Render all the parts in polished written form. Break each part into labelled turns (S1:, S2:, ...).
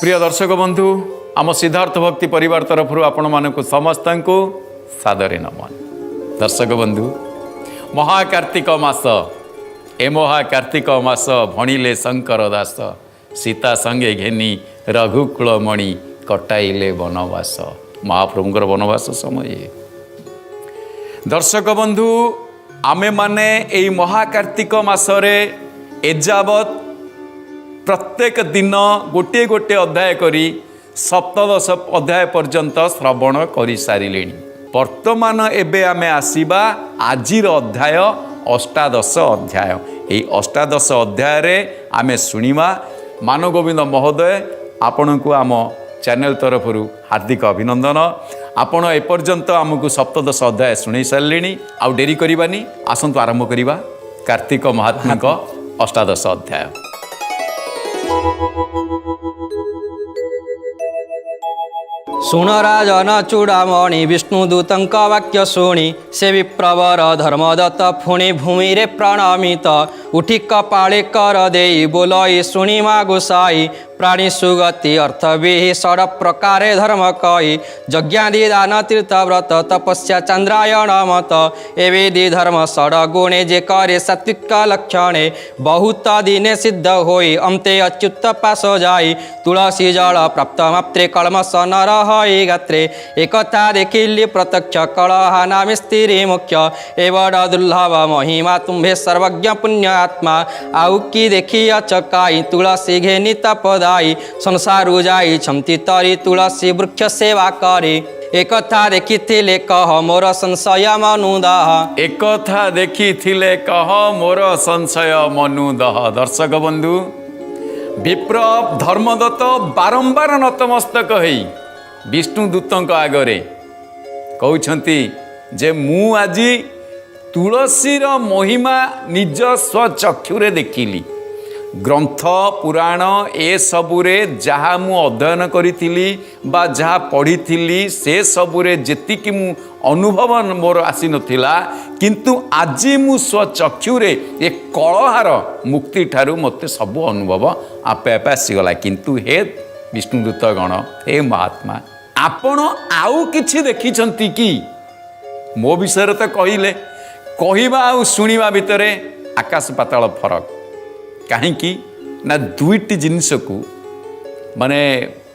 S1: प्रिय दर्शक बंधु आम सिद्धार्थ भक्ति परिवार तरफ आपण मानक समस्त को सादरे नमन। दर्शक बंधु महाकार्तिक मास ए महाकार्तिक मास भणिले शंकर दास सीता संगे घेनी रघुकुल मणि कटाइले वनवास महाप्रभुंकर वनवास समय। दर्शक बंधु आमे माने एई महाकार्तिक मासरे एजावत प्रत्येक दिन गोटे गोटे अध्याय करी सप्तदश अध्याय पर्यंत श्रवण कर सारे। वर्तमान एबे आमे आसीबा आजिर अध्याय अष्टादश अध्याय। एई अष्टादश अध्याय रे आमे सुनिमा मानगोविंद महोदय आपण को आम चैनल तरफ हार्दिक अभिनंदन। आपण एपर्यंत आमको सप्तदश अध्याय शुणी सारे। आउ डेरी करबानी आसंतु आरंभ करिबा कार्तिक महात्मा का अष्टादश अध्याय।
S2: शुण राजन चूड़ामणि विष्णुदूतंक वाक्य शुणी से विप्रवर धर्मदत्त फुणी भूमि रे प्रणमित उठी कपाळे कर देई बोलई शुणी मा गोसाई प्राणी सुगति अर्थ विहि षड प्रकारे धर्म कई यज्ञादि दान तीर्थ व्रत तपस्या चंद्रायण मत एवेदि धर्म षड गुणे जे करे सात्विक लक्षणे बहुत दिने सिद्ध होई अंते अच्युत पास जाई तुलसी जल प्राप्त मात्रे कलमस न रही गात्रे एकथा देखिली प्रत्यक्ष कलहा नाम स्त्री मुख्य एवड दुर्लभ महिमा तुम्भे सर्वज्ञ पुण्य आत्मा आउ की देखी अचकाई तुलसी घेनी तपदाई संसारु जाई क्षमति तरी तुलसी वृक्ष सेवा करे एकथा देखिथिले कह मोर संशय मनुदह
S1: एकथा देखिथिले कह मोर संशय मनुदह। दर्शक बंधु विप्र धर्मदत्त बारंबार नतमस्तक होई विष्णुदूतंक आगरे कहउछंती जे मु आजी तुलसीर महिमा निज स्वचक्षुरे देखिली। ग्रंथ पुराण ए सबुरे जहाँ मु अध्ययन करी बा जहाँ पढ़ी से सबुरे जेतिकी मु अनुभव मोर आसी नथिला किंतु आजी मु स्वचक्षुरे ए कलहार मुक्ति ठारू मते सब अनुभव आपे आपे आसीगला। किंतु हे विष्णुदूत गण हे महात्मा आपण आउ किछि देखिछंती कि मो विषय तो कहले कहवा आ शुणा भितर आकाश पाताल फरक कहीं ना दुईटी जिनिस को माने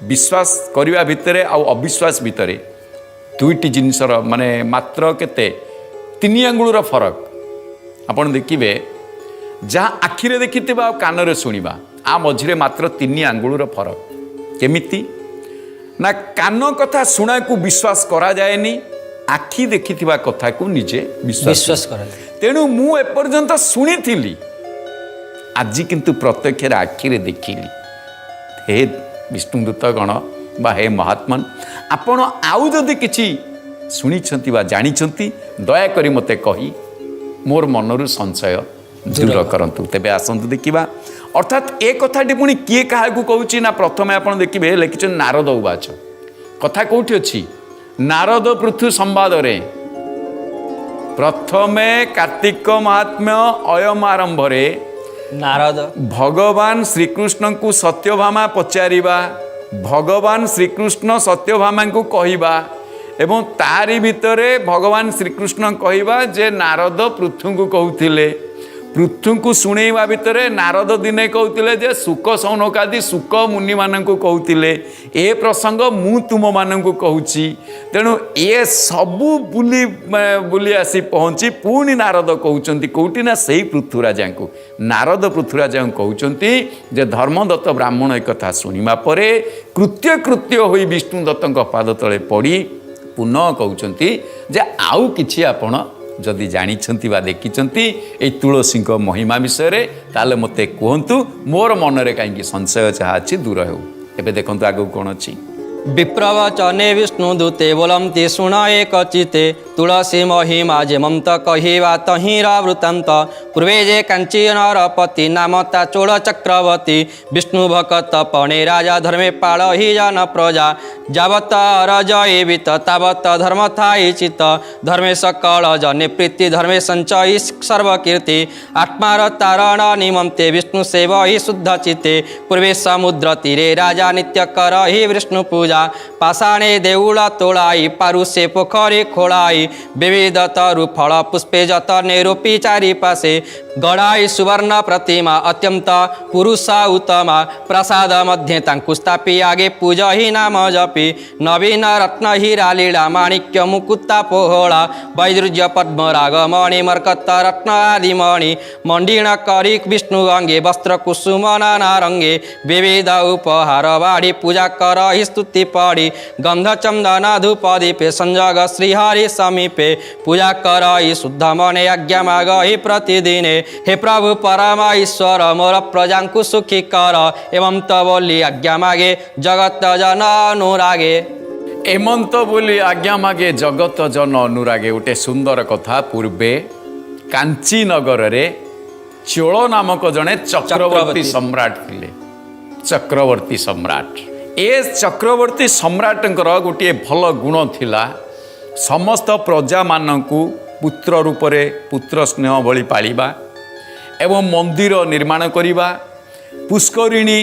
S1: विश्वास करने भितर आ अविश्वास भितर दुईटी जिनिसर माने मात्र केते 3 आंगुलर फरक आपण देखिए जहाँ आखिरे देखिथिबा कान शुणा आ मझिरे मात्र 3 आंगुलर फरक। केमिति ना कान कथा शुणा को विश्वास करा जाएनी आखि देखिथिबा कथा को निजे विश्वास करा जाए। तेणु मु एपर्यंत शुणी आज किंतु प्रत्यक्ष आखिरे देखिली। हे विष्णुदूत गण बा हे महात्मन आपण आउ जदि किछि शुणिछंती बा जानिछंती दयाकरी मते कही मोर मनरु संशय दूर करंतु। तेबे आसंतु देखिबा अर्थात ए कथाटी पुणी किए काहाकू कहूची ना प्रथमे आपण देखिबे लिखिछन नारद उवाच कथा कोठी अछि नारद पृथु संवाद रे प्रथमे कार्तिक महात्म्य अयम आरंभ रे
S2: नारद
S1: भगवान श्रीकृष्ण को सत्यभामा पचारिबा भगवान श्रीकृष्ण सत्यभामा को कहिबा एवं तारी भितरे भगवान श्रीकृष्ण कहिबा जे नारद पृथु को कहूथिले पृथु को शुणेवा भितर नारद दिने कहते जे सुख सौनकादि सुख मुनि मानक कहते ए प्रसंग मु तुम मानक कहूची। तेणु ए सबू बुली बुली आसी पहुँची पुणी नारद कहते कौटी ना से पृथुराजा को नारद पृथुराजा कहते जे धर्मदत्त ब्राह्मण एक कथा शुणा परे कृत्य कृत्य हो विष्णुदत्त पाद तले पड़ी पुनः कहते जे आउ किछि आपण जदि जानिछंती बा देखिछंती ए तुलसी महिमा विषय रे ताले मते कहंतु मोर मन रे काई संशय चाहा अछि दूर हो। एबे देखंतु आगु कोन अछि
S2: विप्रवचने विष्णुदूते बोलन्ति शुण एकचिते तुलसी महिमा जे ममत कहिवा तहिरावृतान्त पूर्वे जे कांची नरपति नाम ता चोल चक्रवर्ती विष्णु भक्त पणे राजा धर्मे पालहि जन प्रजा जावत अरज एवित तावत धर्म थाई चित धर्मे सकल जने प्रीति धर्मे संचयी सर्वकीर्ति आत्मार तारण निमन्ते विष्णु सेवहि शुद्ध चिते पूर्वे समुद्र तीरे राजा नित्य करहि विष्णु पूजा पाषाणे देउल तोड़ाई पारुषे पोखरी खोलाई विविध तरु फल पुष्पे जतने रोपी चारि पासे गढ़ाई सुवर्ण प्रतिमा अत्यंत पुरुषा उत्तमा प्रसाद मध्य तांकु स्थापी आगे पूजा ही नाम जपी नवीन रत्न हीरा लीला माणिक्य मुकुता पोहला वैदुर्य पद्म राग मणि मरकत रत्न आदि मणि मंडिण करी विष्णु अंगे वस्त्र कुसुम नाना रंगे विविध उपहार बाढ़ी पूजा कर ही स्तुति पड़ी गंध चंदन धूप दीपे संजग श्रीहरि समीपे पूजा कर ही शुद्ध मने आज्ञा माग ही प्रतिदिने हे प्रभु परम ईश्वर मोर प्रजांकु सुखी कर एवं तो बोली आज्ञा मागे जगत जन अनुरागे
S1: एमंत बोली आज्ञा मागे जगत जन अनुरागे। गोटे सुंदर कथा पूर्वे कांची नगर रे चोल नामक जड़े चक्रवर्ती सम्राट थिले। चक्रवर्ती सम्राट ए चक्रवर्ती सम्राटंकर गोटे भल गुण थिला समस्त प्रजा मानकु पुत्र रूपरे पुत्र स्नेह भली पालिबा एवं मंदिर निर्माण करिबा पुष्करिणी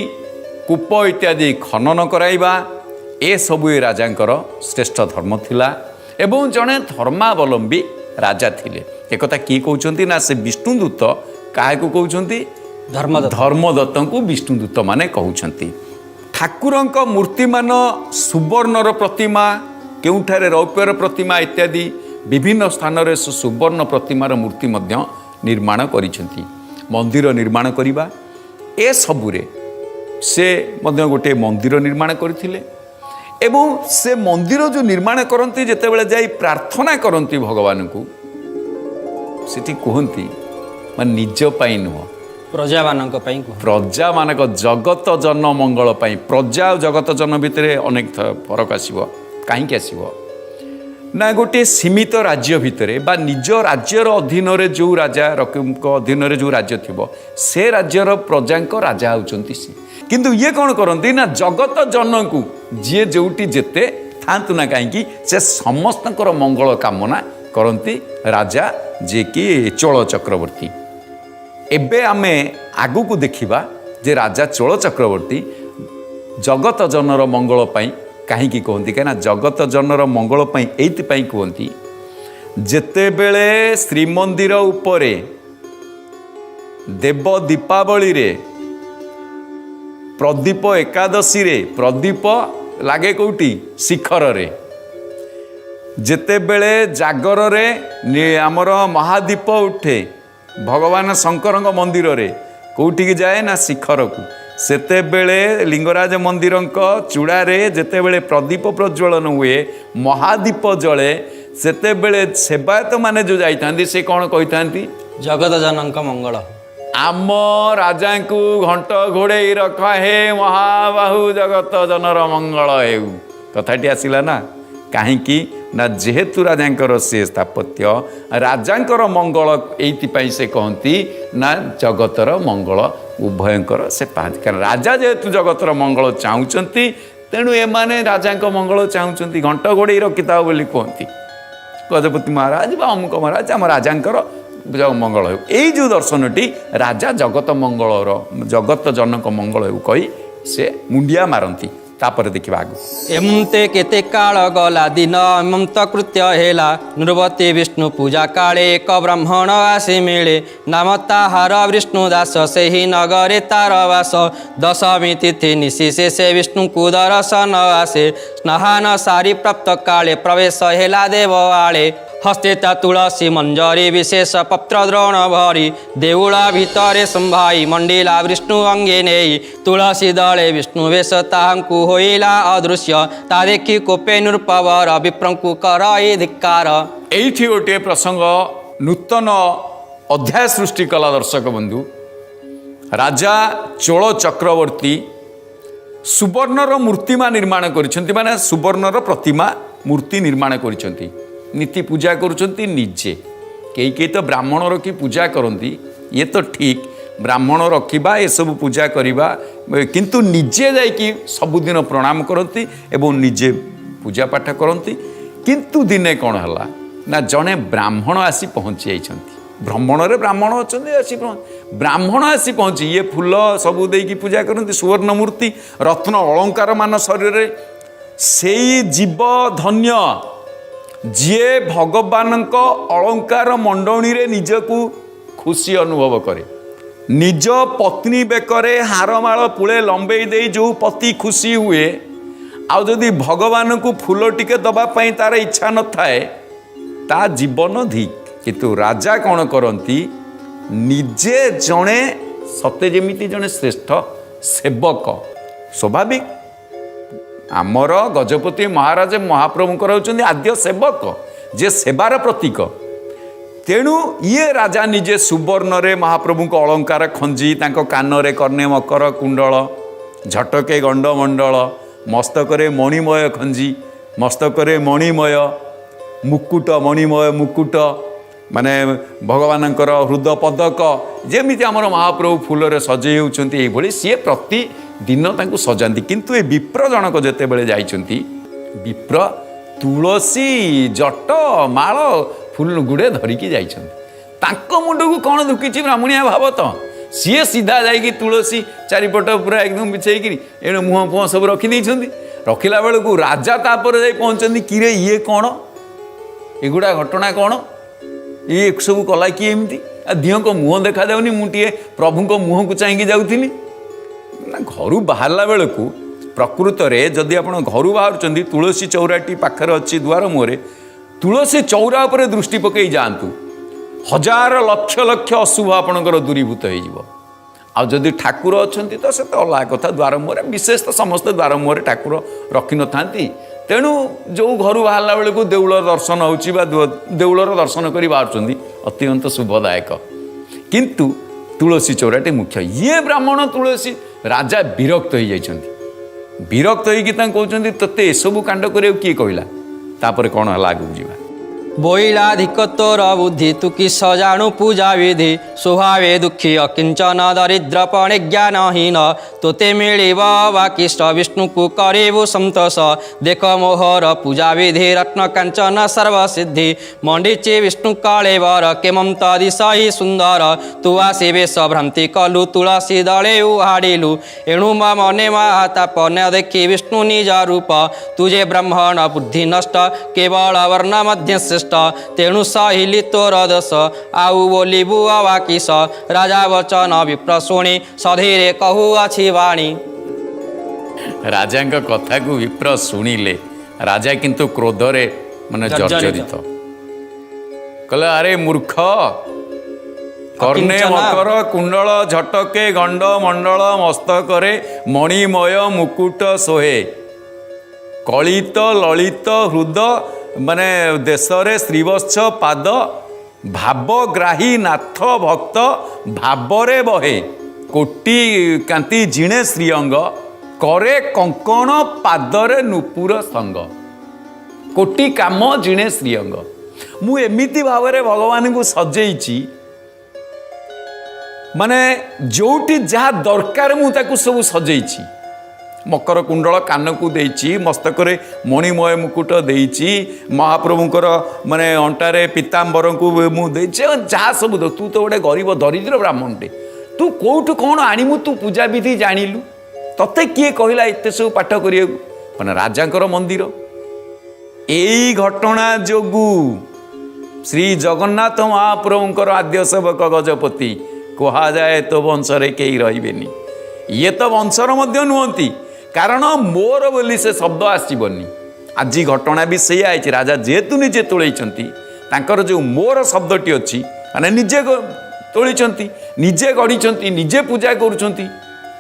S1: कूप इत्यादि खनन कराइबा ए सबु राजांकर श्रेष्ठ धर्म थिला एवं जड़े धर्मावलंबी राजा थिले। एक कथा की कहउचंती ना से विष्णुदूत काहेकु कहउचंती धर्मदत्त को विष्णुदूत माने कहउचंती। ठाकुरंक मूर्ति मान सुवर्णर प्रतिमा केउठारे रौप्यर प्रतिमा इत्यादि विभिन्न स्थान रे सुवर्ण प्रतिमार मूर्ति मध्य निर्माण करिसेंती। मंदिर निर्माण करिबा ए सबुरे से मध्य गोटे मंदिर निर्माण करथिले एवं से मंदिर जो निर्माण करती जेतेबेले जाई प्रार्थना करती भगवान को सेठी कहती मान निज पाई नुह
S2: प्रजा मानक पई
S1: प्रजा मानक जगत जन मंगल पाई प्रजा और जगत जन भितर अनेक फरक आसीबो काहींकी आसीबो ना गोटे सीमित राज्य भितर बा निज राज्यर अधीन रे जो राजा अधीन रे जो राज्य थिबो से राज्यर प्रजांक राजा होचंती से किंतु ये कौन करती ना जगत जन को जी जोटी जेते थांतु ना कहीं से समस्त मंगल कामना करती राजा जे कि चोल चक्रवर्ती। एबे आमे आगु को देखिबा जे राजा चोल चक्रवर्ती जगत जनर मंगल पाई कहीं कहती कहीं जगत जनर मंगल पाई एइति पाई कहती जेते बेले श्रीमंदिर उपरे देव दीपावली रे प्रदीप एकादशी रे प्रदीप लागे कौटी शिखर रे जेते बेले जागर रे आमर महादीप उठे भगवान शंकर मंदिर रे कौटी की जाए ना शिखर को सेते बेले लिंगराज मंदिर चूड़ा रे जेते बेले प्रदीप प्रज्वलन हुए महादीप जले सेते बेले सेवायत माने जो जाइथांती से कौन कहिथांती
S2: जगत जनक मंगल
S1: आम राजा को घंट घोड़े रख हे महाबाहु जगत जनर मंगल हेउ कथाटी आसिला ना कहीं ना जेहेतु राजांकर से स्थापत्य राजांकर मंगल एइति से कहती ना जगतर मंगल उभयंकर से पाँच कारण राजा जेहेतु जगतर मंगल चाहूँगी तेणु एमाने राजांक मंगल चाहूँगी घंट घोड़े रखिता बोली कहती गजपति महाराज बा अमुक महाराज आम राजांकर मंगल हो यही जो दर्शनटी राजा जगत मंगलर जगत जनक मंगल हो कही से मुंडिया मारती तापर देखा आगु
S2: एमते केते काल गला दिन एमंत कृत्य हेला नृवती विष्णु पूजा काले एक ब्राह्मण आसी मिले नाम ताहार विष्णुदास से ही नगरे तार वास दशमी तिथि निशिषे से विष्णु को दर्शन आसे स्नान सारी प्राप्त काले प्रवेश हेला देव आले हस्ते ता तुलसी मंजरी विशेष पत्र द्रोण भरी देउला भितरे संभाई मंडिला विष्णु अंगे नेई तुलसी दले विष्णु वेश ताहंकु होइला अदृश्य ता देखी कोपे नृपवर विप्रंकु करई धिक्कार।
S1: एइठी गोटे प्रसंग नूतन अध्याय सृष्टि कला दर्शक बंधु राजा चोल चक्रवर्ती सुवर्णर मूर्तिमा निर्माण करिसेंती माने सुवर्णर प्रतिमा मूर्ति निर्माण करिसेंती नीति पूजा करुछंती निजे कई तो ब्राह्मण रखी पूजा करती ये तो ठीक ब्राह्मण रखा ये सब पूजा करवा किंतु निजे जाइकी सबुदिन प्रणाम करती एवं निजे पूजा पाठ करती किंतु दिने कौन है ना जड़े ब्राह्मण आसी पहुँची जाइछंती भ्रमण रे ब्राह्मण अच्छा आसी ब्राह्मण आसी पहुँची ये फूल सबू देकी पूजा करती सुवर्ण मूर्ति रत्न अलंकार मान शरीर से जीव धन्य जीए भगवान अलंकार मंडणी रे निजकू खुशी अनुभव करे निज पत्नी बेकरे हारमाल पुले लंबे दे जो पति खुशी हुए आउ जदि भगवान को फूल टिके दबापाई तार इच्छा न थाए ता जीवन धिक किंतु राजा कौन करती निजे जड़े सते जेमिति जड़े श्रेष्ठ सेवक स्वाभाविक आमर गजपति महाराज महाप्रभुंकर होउछन्ति आद्य सेवक जे सेवार प्रतीक तेणु ये राजा निजे सुवर्ण रे महाप्रभु को अलंकार खंजी तांको कान रे कर्णे मकर कुंडल झटके गंडमंडल मस्तकरे मणिमय खंजी मस्तकरे मणिमय मुकुट मणिमय मुकुट माने भगवानंकर हृदय पदक जेमिति आमर महाप्रभु फूल सजई होउछन्ति एई भली सी प्रति दिन तांको सजाती किंतु ये विप्र जनक जेते बेले जाइछन्ति विप्र तुलसी जट माल फूल गुड़े धरिकी जाइछन्ति मुंड को कौन दुखी ब्राह्मणिया भाव तो सी सीधा जाइकी तुलसी चारिपट पूरा एकदम बिछेकरी एणे मुह फुह सब रखी रखिला बेलू राजा तापर जाई पहुँचती किरे ये कौन एगुड़ा घटना कौन ये सब कला किए एमती दिह को मुह देखा जाऊनी मुझे प्रभु को मुह को चाहिए जाऊली ना घर बाहरला बेलू प्रकृत में जदि आप घर बाहर तुलसी चौराटी पाखरे अच्छी द्वार मुहरे तुलसी चौरा पर दृष्टि पकई जातु हजार लक्ष लक्ष अशुभ आपणकर दूरीभूत होदी ठाकुर अच्छा तो से तो अलग कथा द्वार मुहरे विशेष तो समस्त द्वार मुहरे ठाकुर रखि न था तेणु जो घर बाहरला बेलू देउल दर्शन होउलर दर्शन कर बाहर अत्यंत शुभदायक किंतु तुलसी चौराटी मुख्य ये ब्राह्मण तुलसी राजा विरक्त हो जाइछन्ति विरक्त होइकी कहते तोते एसबू कांड कर किए कहला तापर कौन है आगू जीवा
S2: बोइलाधिक तोर बुद्धि तु कि सजाणु पूजा विधि स्वभावे दुखी अकिंचन दरिद्र पणे ज्ञानहीन तोते मिलिब बाकिष्ट विष्णु को करेबु संतोष देख मोहर पूजा विधि रत्न कांचन सर्वसिद्धि मंडिचे विष्णु कलेवर केमं तदिशहि सुंदर तु आसी बेश भ्रांति कलु तुलसी दले उहाड़िलु एणु मने महाताप न देखी विष्णु निज रूप तुझे ब्रह्मण बुद्धि नष्ट केवल वर्ण मध्य तेणु सहिली तोर दस आउ बोलिबु अवाकिस राजा वचन विप्र शुणी सधीरे कहू अछि वाणी
S1: राजा कथा को विप्र शुणिले राजा किंतु क्रोधरे माने जर्जरित कहले अरे मूर्ख कर्णे मकर कुंडल झटके गंड मंडल मस्तकरे मणिमय मुकुट सोहे कलित ललित हृदय माने देशरे श्रीवत्स पाद भावग्राही नाथ भक्त भावरे बहे कोटी कांति जिणे श्रीअंग करे कंकण पादरे नुपुर संग कोटी काम जिणे श्रीअंग मु एमिति भावरे भगवान को सजेइची माने जोटी जहाँ दरकार मु ताकू सब सजेइची मकर कुंडल कान को देइची मस्तकरे मणिमय मुकुट देइची महाप्रभुंकर माने अंटारे पीतांबर को मु देइची जहाँ सब तू तो गोटे गरीब दरिद्र ब्राह्मणटे तू कोठु कौन आणिमु तू पूजा विधि जानिलु तते किए कहला एते सब पाठ करिया माने राजांकर मंदिर एई घटना जोगु श्री जगन्नाथ महाप्रभुंकर आद्य सेवक गजपति कहा जाए तो वंशरे कई रहिबेनी ये तो वंशर मध्य नुहंती कारण मोर बोली से शब्द आसबनी आज घटना भी से आई राजा जेहेतु निजे तोलैछंती तांकर जो मोर शब्दटी अच्छी माने निजे तोलैछंती निजे गढ़ी निजे पूजा करुछंती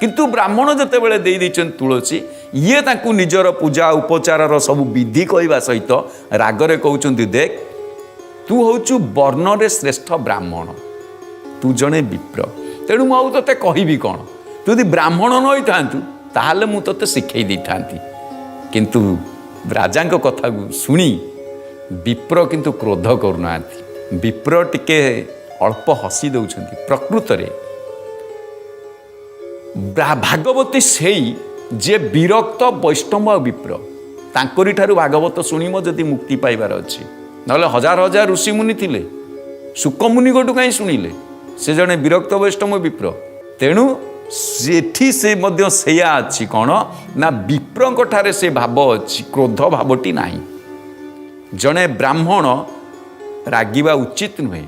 S1: किंतु ब्राह्मण जते बेले देई दैछन तुलसी ये तांकु निजर पूजा उपचार सब विधि कहवा सहित रागरे कहउछंती देख तू होचु वर्ण रे श्रेष्ठ ब्राह्मण तू जने विप्र तेणु मु तते कहबी कौन तू यदि ब्राह्मण न होइथांतु ताहले मु तोते शिखई दी थांती किंतु राजांक कथा शुणी विप्र किंतु क्रोध करूना विप्र टिके अल्प हसी दौरान प्रकृत रे भागवती से जे विरक्त वैष्णव विप्र तांकरी ठारू भागवत शुणिम जदि मुक्ति पाइबार अच्छी नहले हजार हजार ऋषि मुनि थिले शुकमुनि गोटू कहीं शुणिले से जड़े विरक्त वैष्णव विप्र तेणु सेठी से मध्य सेया अच्छी कौन ना विप्रंक ठारे से भाव अच्छी क्रोध भावटी नाही जड़े ब्राह्मण रागिबा उचित नुहे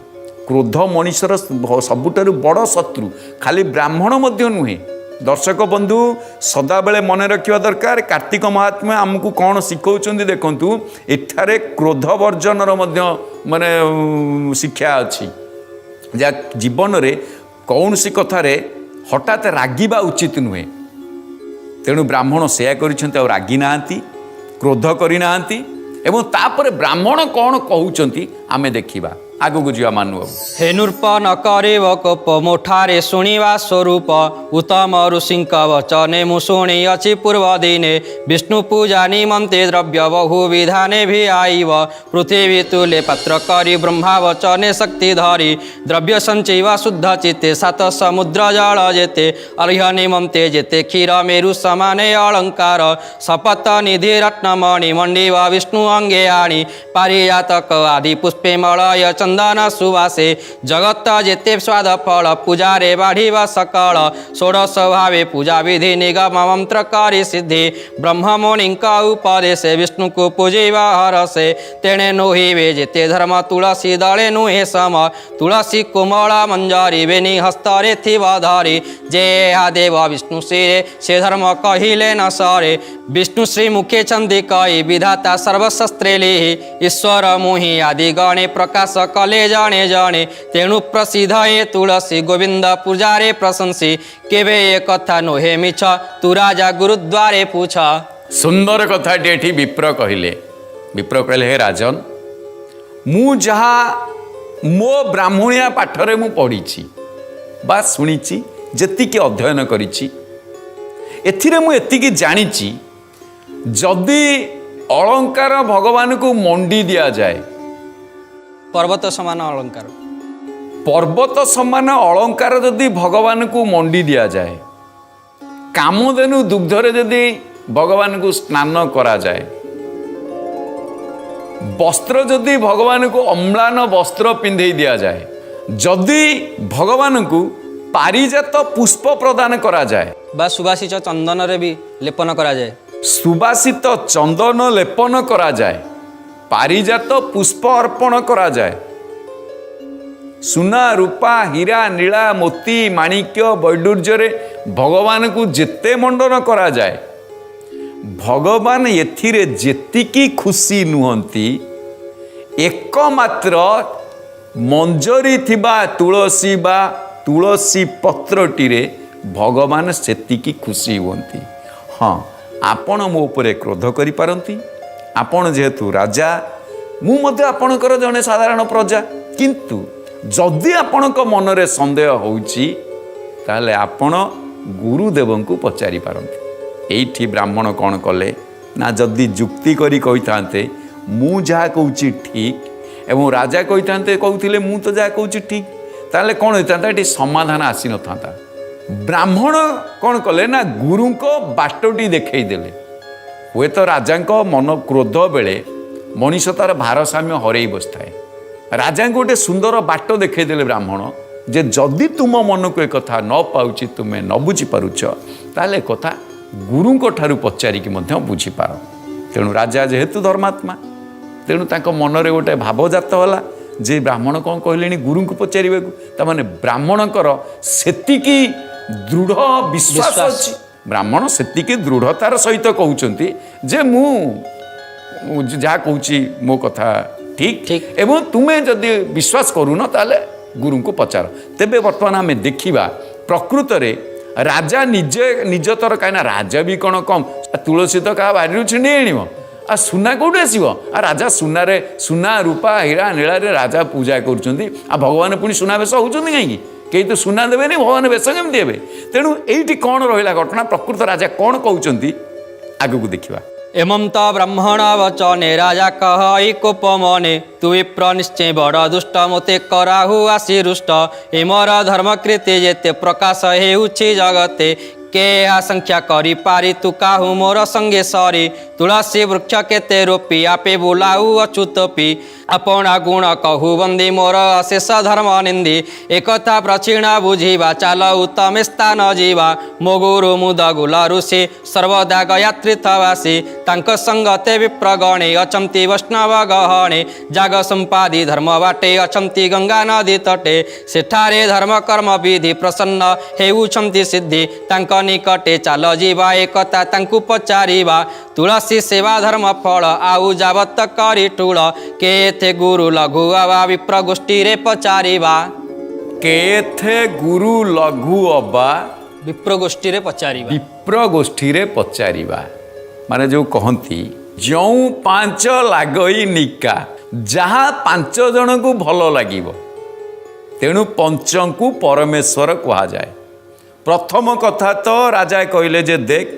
S1: क्रोध मनीषर सबुठारु बड़ शत्रु खाली ब्राह्मण मध्य नुहे दर्शक बंधु सदाबेले मन रखा दरकार कार्तिक महात्मा आमको कौन शिखौचंदी देखंतु एठारे क्रोध वर्जनर मध्य माने शिक्षा अच्छी जा जीवन रे कौन सी कथारे हठात रागिबा उचित नुहे तेणु ब्राह्मण सेया करिसेंती आ रागी नांती क्रोध करि नांती एवं तापर ब्राह्मण कौन कहउचंती आमे देखिबा आगु गुजिया मानु
S2: हे नृप न करेव कोप मोठारे शुणिवा स्वरूप उत्तम ऋषिंक वचने मु शुणिअछि पूर्व दिने विष्णु पूजा निमंते द्रव्य बहु विधाने भी आईव पृथ्वी तुले पात्र करी ब्रह्मा वचने शक्ति धरी द्रव्य संचैव शुद्ध चित्ते सात समुद्र जल जेते अर्घ्य निमंते जेते क्षीर मेरु समाने अलंकार सपत निधि रत्नमणि मंडिव विष्णु अंगे आणी पारिजातक आदि पुष्पे मलय चंदन सुवासे जगत जेते स्वाद फल पूजा रे बाढ़ीव सकल षोडश भावे पूजा विधि निगम मंत्र करी सिद्धि ब्रह्म मुनिंक उपदेश विष्णु को पूजिव हरसे तेणे नोहिवे जेते धर्म तुलसी दले नुहे सम तुलसी कोमल मंजरी बेनी हस्तरे थिव धरी जे देव विष्णु शिरे से धर्म कहिले न सरे विष्णु श्री मुखे चंदी कई विधाता सर्वशस्त्रे लिहि ईश्वर मुहि आदि गणे प्रकाश कले जाने जाने तेणु प्रसिद्ध ये तुलसी गोविंद पूजारे प्रशंसी केवे ये कथा नोहे मिछ तू राजा गुरुद्वारे पूछ
S1: सुंदर कथा एठी विप्र कहले हे राजन मु जहा मो ब्राह्मणिया पाठरे मु पढ़ी बा शुणी जेतिकी अध्ययन करिछि एथिरे मु एतिकी जानिछि जदि अलंकार भगवान को मंडी दिया जाए
S2: पर्वत समान अलंकार
S1: पर्वत समान अलंकार जदि भगवान को मंडी दिया जाए कामधेनु दुग्धरे जदि भगवान को स्नान करा जाए वस्त्र जदि भगवान को अम्लान वस्त्र पिंधे दिया जाए जदि भगवान को पारिजात पुष्प प्रदान करा जाए
S2: बा सुवासित चंदन रे भी लेपन करा जाए
S1: सुवासित चंदन लेपन करा जाए पारिजात पुष्प अर्पण करा जाए सुना रूपा हीरा नीला मोती माणिक्य वैडूर्य भगवान को जेते मंडन करा जाए भगवान एथिरे जेतिकी खुशी नुहंती एकमात्र मंजरी थिबा तुलसी बा तुलसी पत्रटीरे भगवान सेतिकी खुशी हुंती। हाँ आपण मो उपरे क्रोध करि पारंती आपण जेहेतु राजा मु मध्य आपणकर जने साधारण प्रजा किंतु जदि आपणक मनरे संदेह होउची ताले आपण गुरुदेव को पचारि पारंती। एठी ब्राह्मण कौन कले ना जदि जुक्ति करी कहि थांते मु जहा कहूची ठीक एवं राजा कहि थांते कहउथिले मु तो जहा कहूची ठीक ताले कौन होता ये समाधान आसी न था। ब्राह्मण कौन कले ना गुरु को बाटटी देखई देले हुए तो राजा मन क्रोध बेले मनीष तार भारसाम्य हरई बसए राजा को गोटे सुंदर बाट देखई देले ब्राह्मण जे जदि तुम मन को एक कथा न पाउची तुम्हें न बुझी पारुछ ताले कथा गुरु ठारू पचारिकी बुझीपार। तेणु राजा जेहेतु धर्मात्मा तेणु तांको मनरे गोटे भावजात होला जे ब्राह्मण कौन कहले गुरु को पचारे ताने ब्राह्मणकर सेतिकी दृढ़ विश्वास अच्छी ब्राह्मण सेतिकी दृढ़तार सहित कहउचंती जे मु जहाँ कहूँ मो कथा ठीक
S2: ठीक
S1: एवं तुम्हें जदि विश्वास करून ताले गुरु को पचार। तेबे वर्तमान आम देखा प्रकृत रे राजा निजे निज तर कहीं राजा भी कौन कम तुलसी तो क्या बारी छिंडी आण आ सुना कौट आसो आ राजा सुना रूपा हीरा नीला रे राजा पूजा कर भगवान पुणी सुनावेश होती कहीं कहीं तो सुना देवेनि भगवान बेश केमती हे तेणु ये कौन रहा घटना प्रकृत राजा कौन कहते आग को देखा
S2: एमं त ब्राह्मण वचने राजा कह कोप मने तु विप्र निश्चय बड़ दुष्ट मोते कराहु आसी रुष्ट एमर धर्मकृति जेते प्रकाश हेउछि जगते के आसंख्या करी पारी तु काहू मोर संगे सरी तुलसी वृक्ष केते रोपी आपे बोलाऊ अच्युतपी अपना गुण कहू बंदी मोर अशेष धर्म निंदी एकथा प्रचीण बुझीवा चाल उत्तम स्थान जीवा मो गुरु मुद गुल ऋषि सर्वदा गयात्रीथवासी तांक संगते विप्रगणे अचंती वैष्णव गहणे जाग संपादी धर्म बाटे अचंती गंगा नदी तटे सेठारे धर्म कर्म विधि प्रसन्न हेउछंती सिद्धि तांक निकटे चाल जीवा एकता तांकु पचारिवा तुलसी सेवा धर्म फल आउ जावत करी टूल केथे गुरु लघु अवा विप्र गोष्ठी रे पचारिवा
S1: केथे गुरु लघु अबा
S2: विप्र गोष्ठी रे पचारिवा
S1: विप्र गोष्ठी रे पचारिवा माने जो कहती जो पांच लागई निका जहाँ पांच जन को भल लागिबो तेणु पंचंकु परमेश्वर कहा जाए। प्रथम कथा तो राजा कहले जे देख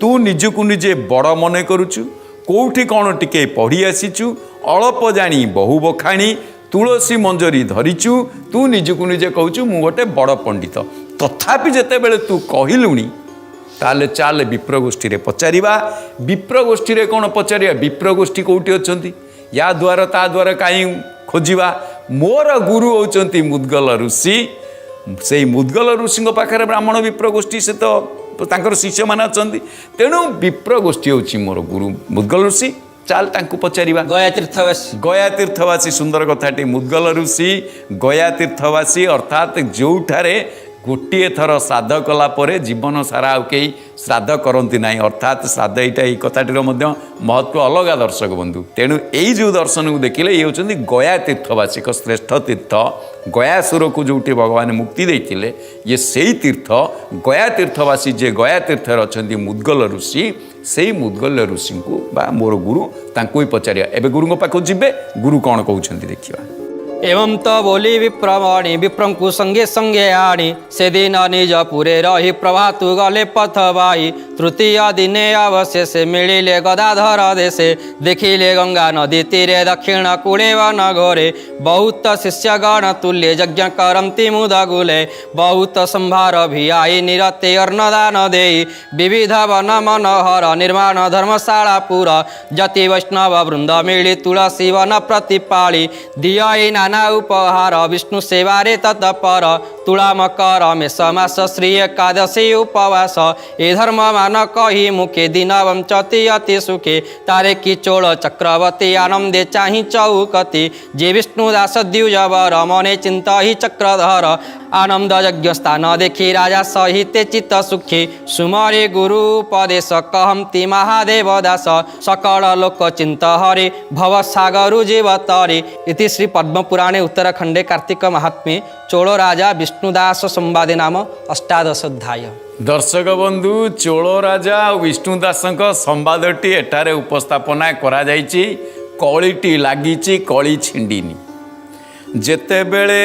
S1: तू निजकु निजे बड़ मन करुचु कोठी कौन टिके पढ़ी आसीचु अल्प जानी बहु बखाणी तुलसी मंजरी धरिचु तू निजकु निजे कहूचु मु गोटे बड़ पंडित तथापि जेतेबेले तू कहलुणी ताले चाल विप्र गोष्ठी रे पचारिबा विप्र गोष्ठी रे कौन पचारिबा विप्र गोष्ठी कोठी अछंती या द्वार ता द्वार काई खोजिबा मोर गुरु होचंती मुद्गल ऋषि से मुद्गल ऋषि पाखे ब्राह्मण विप्र गोष्ठी से तो तांकर शिष्य मान अच्छा तेणु विप्र गोष्ठी होची मोर गुरु मुद्गल ऋषि चाल तांकु पचारिबा गया तीर्थवासी सुंदर कथाटी मुद्गल ऋषि गया तीर्थवासी अर्थात जोठारे गोटे थर श्राद्ध कला परे जीवन सारा आउ कई श्राद्ध करती ना अर्थात श्राद्ध यहाँ कथाटीर महत्व अलग दर्शक बंधु तेणु यही जो दर्शन को देखिले ये होती गया तीर्थवासी एक श्रेष्ठ तीर्थ गयासुर को जोटी भगवान मुक्ति देते ये से तीर्थ गया तीर्थवासी जे गया तीर्थर अच्छा मुद्गल ऋषि से मुद्गल ऋषि को बा मोर गुरु तांको ही पचारिया एवं गुरु पाखु जीवे गुरु कौन कहते देखिए
S2: एवं तो बोली विप्रमणि विप्रम को संगे संगे आणी से दिन निज पुरे रही प्रभातु गले पथ बाही तृतीय दिने अवशेष मिलिले गदाधर देशे देखिले गंगा नदी तीरे दक्षिण कूले वन घोरे बहुत शिष्यगण तुल्य यज्ञ करती मुद गुले बहुत संभार भियाई निरते अर्णदान देई विविध वन मनोहर निर्माण धर्मशाला पुरा जति वैष्णव वृंद मिली तुलसी वन प्रतिपाली दियाई नाना उपहार विष्णु सेवारे तत्पर तुला मकर मेष मास श्री एकादशी उपवास ए धर्म मान कही मुखे दिन वंचती अति सुखे तारे की चोल चक्रवर्ती आनंदे चाही चौकती जे विष्णु दास द्विजवर मने चिंता ही चक्रधर आनंद यज्ञ स्थान देखी राजा सहिते चित्त सुखी सुमरे गुरु उपदेश कहमती महादेव दास सकल लोक चिंत हरि भव सागरु जीव तरी इति श्री पद्मपुराणे उत्तराखंडे कार्तिक महात्म्ये चोल राजा विष्णुदास संवादे नाम अष्टादश अध्याय।
S1: दर्शक बंधु चोल राजा विष्णुदास संवादटी एठारे उपस्थापना करा जायछि कलिटी लागिछि कली छिंडिनी जेतेबेले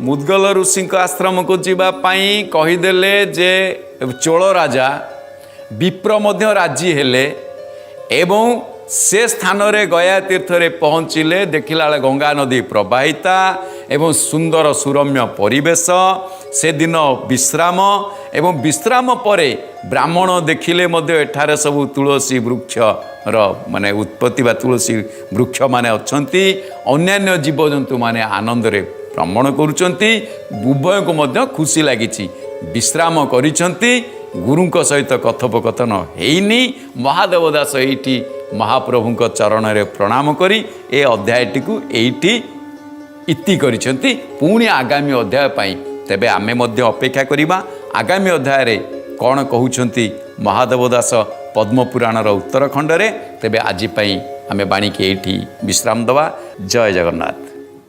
S1: मुद्गल ऋषि आश्रम को जीवा पाई कहीदेले जे चोल राजा विप्र मध्य राजी हेले एवं से स्थान रे गया तीर्थ रे पहुँचिले देखिला गंगा नदी प्रवाहिता एवं सुंदर सुरम्य परिवेश से दिन विश्राम एवं विश्राम परे ब्राह्मण देखिले मध्य एठारे सब तुलसी वृक्ष माने उत्पत्ति बा तुलसी वृक्ष माने अछंती अन्यान्य जीवजंतु माने आनंद रे भ्रमण करुचंती उभय को मध्य खुशी लागिछि विश्राम करिसंती गुरुंक सहित कथोपकथन हेइनी महादेव दास एठी महाप्रभुंक चरण रे प्रणाम करी ए अध्यायटी को एठी इति करिसंती पुणी आगामी अध्याय पाई तेबे आमे मध्य अपेक्षा करिबा आगामी अध्याय रे कौन कहउछंती महादेव दास पद्मपुराणर उत्तरखंड रे तेबे आजि पाई आमे बाणी के एठी विश्राम दवा। जय जगन्नाथ।